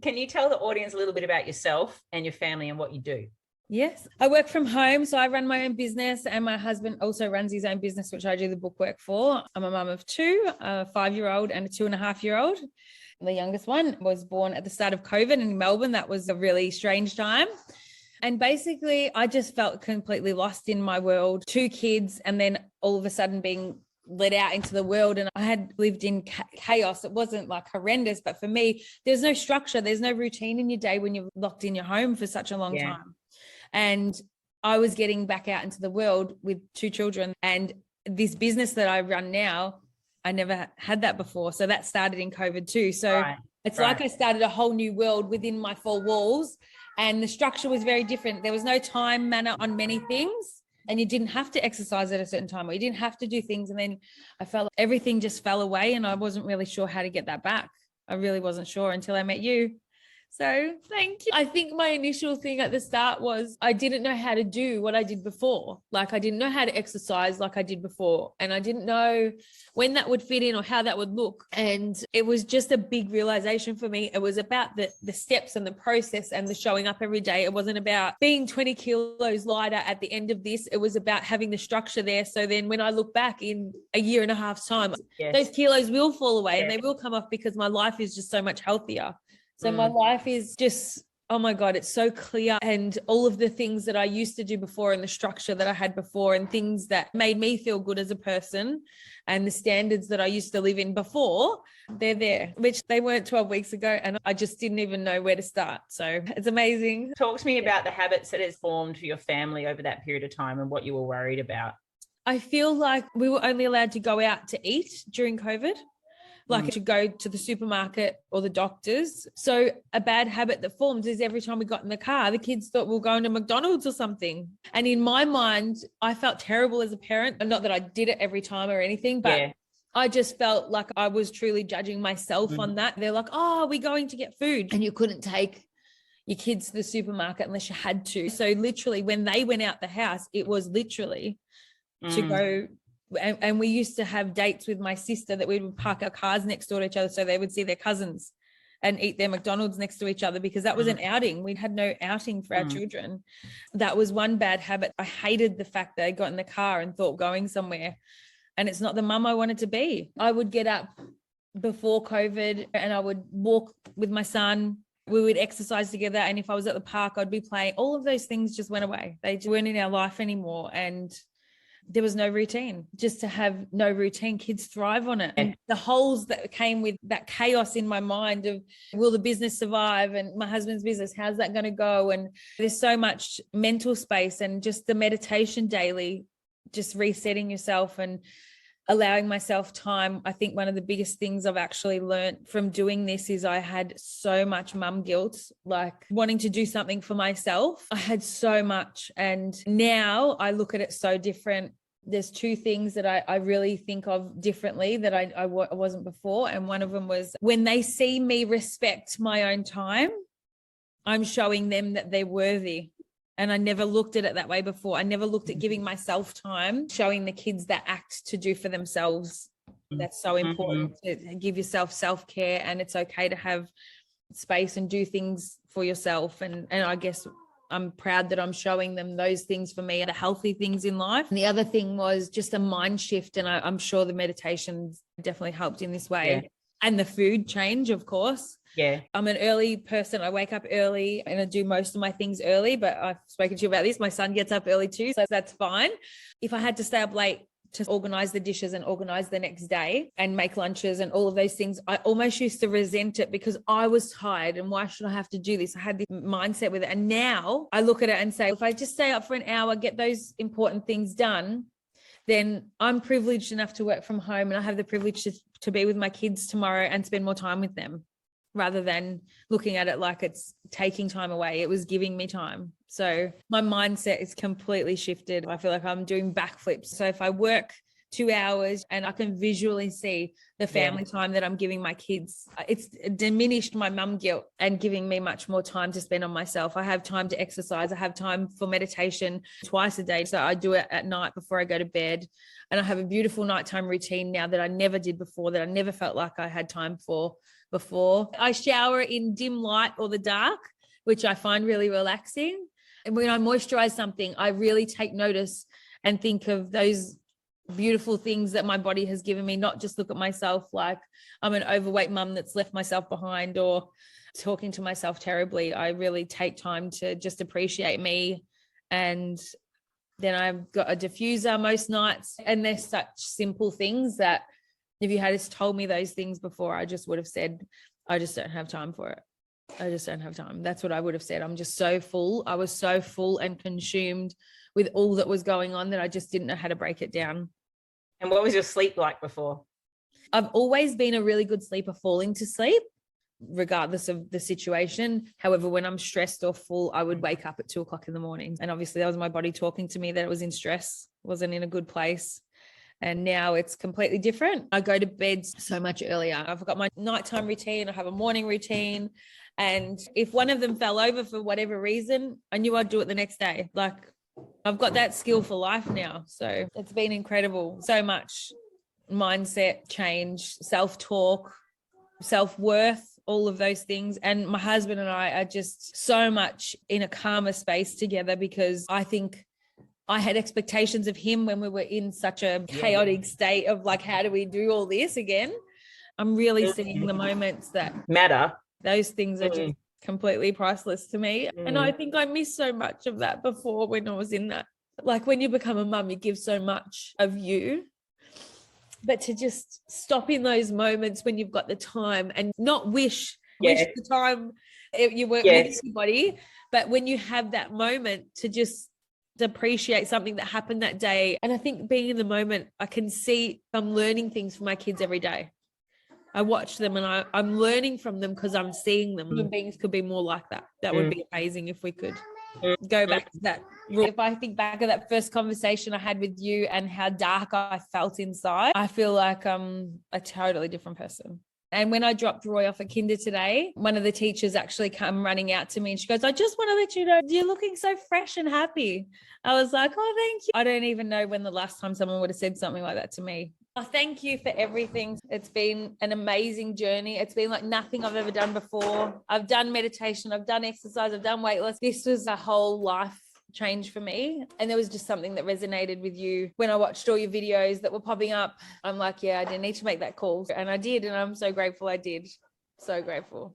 Can you tell the audience a little bit about yourself and your family and what you do? Yes, I work from home, so I run my own business, and my husband also runs his own business, which I do the bookwork for. I'm a mum of two, a 5-year-old and a 2.5-year-old. The youngest one was born at the start of COVID in Melbourne. That was a really strange time. And basically, I just felt completely lost in my world. 2 kids, and then all of a sudden being let out into the world, and I had lived in chaos. It wasn't like horrendous, but for me, there's no structure, there's no routine in your day when you're locked in your home for such a long time. And I was getting back out into the world with 2 children, and this business that I run now, I never had that before. So that started in COVID too. So it's like I started a whole new world within my 4 walls, and the structure was very different. There was no time manner on many things, and you didn't have to exercise at a certain time, or you didn't have to do things. And then I felt everything just fell away, and I wasn't really sure how to get that back. I really wasn't sure until I met you. So thank you. I think my initial thing at the start was I didn't know how to do what I did before. Like I didn't know how to exercise like I did before. And I didn't know when that would fit in or how that would look. And it was just a big realization for me. It was about the steps and the process and the showing up every day. It wasn't about being 20 kilos lighter at the end of this. It was about having the structure there. So then when I look back in a year and a half's time, those kilos will fall away and they will come off because my life is just so much healthier. So my life is just, oh my God, it's so clear. And all of the things that I used to do before and the structure that I had before and things that made me feel good as a person and the standards that I used to live in before, they're there, which they weren't 12 weeks ago. And I just didn't even know where to start. So it's amazing. Talk to me about the habits that has formed for your family over that period of time and what you were worried about. I feel like we were only allowed to go out to eat during COVID. Like to go to the supermarket or the doctors. So a bad habit that formed is every time we got in the car, the kids thought we were going to McDonald's or something. And in my mind, I felt terrible as a parent. And not that I did it every time or anything, but I just felt like I was truly judging myself on that. They're like, oh, we're going to get food. And you couldn't take your kids to the supermarket unless you had to. So literally when they went out the house, it was literally to go. And we used to have dates with my sister that we would park our cars next door to each other so they would see their cousins and eat their McDonald's next to each other because that was an outing. We had no outing for our children. That was one bad habit. I hated the fact that I got in the car and thought going somewhere and it's not the mum I wanted to be. I would get up before COVID and I would walk with my son. We would exercise together. And if I was at the park, I'd be playing. All of those things just went away. They weren't in our life anymore. And there was no routine. Just to have no routine, kids thrive on it. And the holes that came with that chaos in my mind of, will the business survive? And my husband's business, how's that going to go? And there's so much mental space and just the meditation daily, just resetting yourself and allowing myself time. I think one of the biggest things I've actually learned from doing this is I had so much mum guilt, like wanting to do something for myself. I had so much. And now I look at it so different. There's 2 things that I really think of differently that I wasn't before. And one of them was when they see me respect my own time, I'm showing them that they're worthy. And I never looked at it that way before. I never looked at giving myself time, showing the kids that act to do for themselves. That's so important to give yourself self-care, and it's okay to have space and do things for yourself. And I guess I'm proud that I'm showing them those things for me, the healthy things in life. And the other thing was just a mind shift. And I'm sure the meditations definitely helped in this way. Yeah. And the food change, of course. Yeah. I'm an early person. I wake up early and I do most of my things early, but I've spoken to you about this. My son gets up early too, so that's fine. If I had to stay up late to organize the dishes and organize the next day and make lunches and all of those things, I almost used to resent it because I was tired and why should I have to do this? I had this mindset with it. And now I look at it and say, if I just stay up for an hour, get those important things done, then I'm privileged enough to work from home and I have the privilege to be with my kids tomorrow and spend more time with them, rather than looking at it like it's taking time away. It was giving me time. So my mindset is completely shifted. I feel like I'm doing backflips. So if I work 2 hours and I can visually see the family time that I'm giving my kids, it's diminished my mum guilt and giving me much more time to spend on myself. I have time to exercise. I have time for meditation twice a day. So I do it at night before I go to bed. And I have a beautiful nighttime routine now that I never did before, that I never felt like I had time for before. I shower in dim light or the dark, which I find really relaxing. And when I moisturize something, I really take notice and think of those beautiful things that my body has given me, not just look at myself like I'm an overweight mum that's left myself behind or talking to myself terribly. I really take time to just appreciate me. And then I've got a diffuser most nights. And they're such simple things that if you had told me those things before, I just would have said, I just don't have time for it. I just don't have time. That's what I would have said. I'm just so full. I was so full and consumed with all that was going on that I just didn't know how to break it down. And what was your sleep like before? I've always been a really good sleeper falling to sleep, regardless of the situation. However, when I'm stressed or full, I would wake up at 2 o'clock in the morning. And obviously that was my body talking to me that it was in stress, wasn't in a good place. And now it's completely different. I go to bed so much earlier. I've got my nighttime routine. I have a morning routine. And if one of them fell over for whatever reason, I knew I'd do it the next day. Like, I've got that skill for life now. So it's been incredible. So much mindset change, self-talk, self-worth, all of those things. And my husband and I are just so much in a calmer space together, because I think I had expectations of him when we were in such a chaotic state of like, how do we do all this again? I'm really seeing the moments that matter. Those things are just completely priceless to me. And I think I missed so much of that before when I was in that. Like, when you become a mum, you give so much of you. But to just stop in those moments when you've got the time and not wish the time you weren't with anybody, but when you have that moment to just appreciate something that happened that day. And I think being in the moment, I can see I'm learning things from my kids every day. I watch them and I'm learning from them because I'm seeing them. Human beings could be more like that. That would be amazing if we could go back to that. If I think back of that first conversation I had with you and how dark I felt inside, I feel like I'm a totally different person. And when I dropped Roy off at kinder today, one of the teachers actually come running out to me and she goes, I just want to let you know, you're looking so fresh and happy. I was like, oh, thank you. I don't even know when the last time someone would have said something like that to me. Oh, thank you for everything. It's been an amazing journey. It's been like nothing I've ever done before. I've done meditation, I've done exercise, I've done weightless. This was a whole life change for me. And there was just something that resonated with you when I watched all your videos that were popping up. I'm like, yeah, I didn't need to make that call. And I did. And I'm so grateful I did. So grateful.